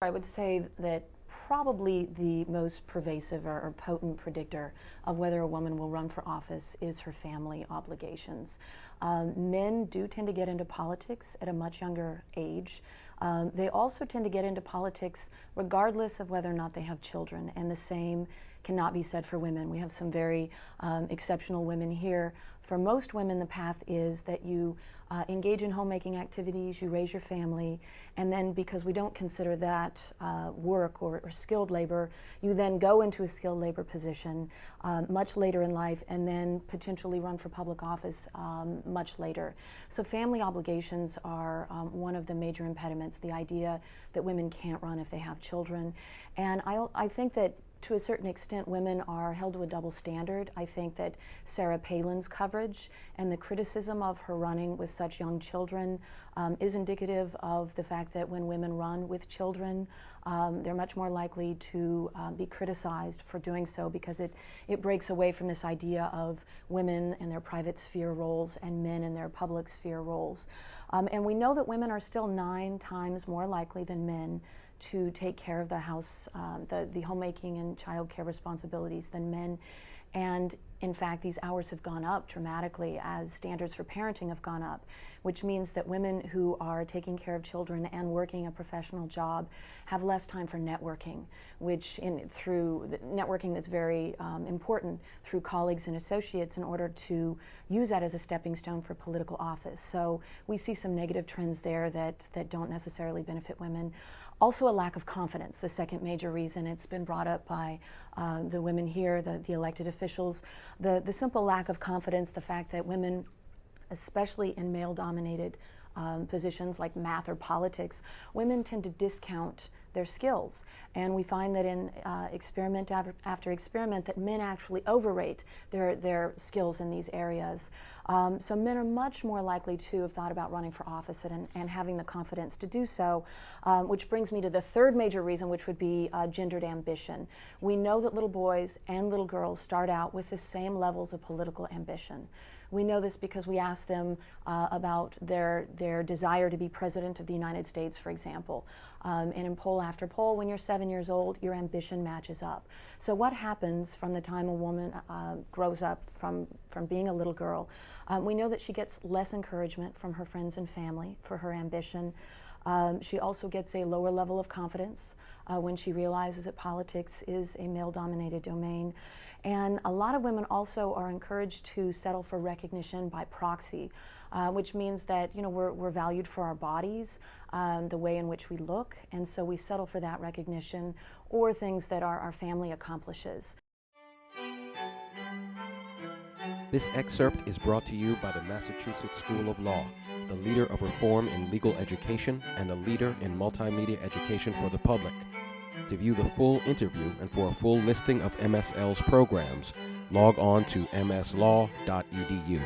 I would say that probably the most pervasive or potent predictor of whether a woman will run for office is her family obligations. Men do tend to get into politics at a much younger age. They also tend to get into politics regardless of whether or not they have children, and the same cannot be said for women. We have some very exceptional women here. For most women, the path is that you engage in homemaking activities, you raise your family, and then because we don't consider that work or skilled labor, you then go into a skilled labor position much later in life and then potentially run for public office much later. So family obligations are one of the major impediments, the idea that women can't run if they have children. And I think that to a certain extent, women are held to a double standard. I think that Sarah Palin's coverage and the criticism of her running with such young children is indicative of the fact that when women run with children, they're much more likely to be criticized for doing so, because it breaks away from this idea of women in their private sphere roles and men in their public sphere roles. And we know that women are still 9 times more likely than men to take care of the house, the homemaking and child care responsibilities than men. And in fact, these hours have gone up dramatically as standards for parenting have gone up, which means that women who are taking care of children and working a professional job have less time for networking, which through networking that's very important through colleagues and associates in order to use that as a stepping stone for political office. So we see some negative trends there that don't necessarily benefit women. Also a lack of confidence, the second major reason. It's been brought up by the women here, the elected officials. The simple lack of confidence, the fact that women, especially in male-dominated positions like math or politics, women tend to discount their skills. And we find that in experiment after experiment that men actually overrate their skills in these areas. So men are much more likely to have thought about running for office and having the confidence to do so, which brings me to the third major reason, which would be gendered ambition. We know that little boys and little girls start out with the same levels of political ambition. We know this because we ask them about their desire to be president of the United States, for example. And in poll after poll, when you're 7 years old, your ambition matches up. So what happens from the time a woman grows up from being a little girl? We know that she gets less encouragement from her friends and family for her ambition. She also gets a lower level of confidence when she realizes that politics is a male-dominated domain. And a lot of women also are encouraged to settle for recognition by proxy, which means that we're valued for our bodies, the way in which we look, and so we settle for that recognition or things that our family accomplishes. This excerpt is brought to you by the Massachusetts School of Law, the leader of reform in legal education and a leader in multimedia education for the public. To view the full interview and for a full listing of MSL's programs, log on to mslaw.edu.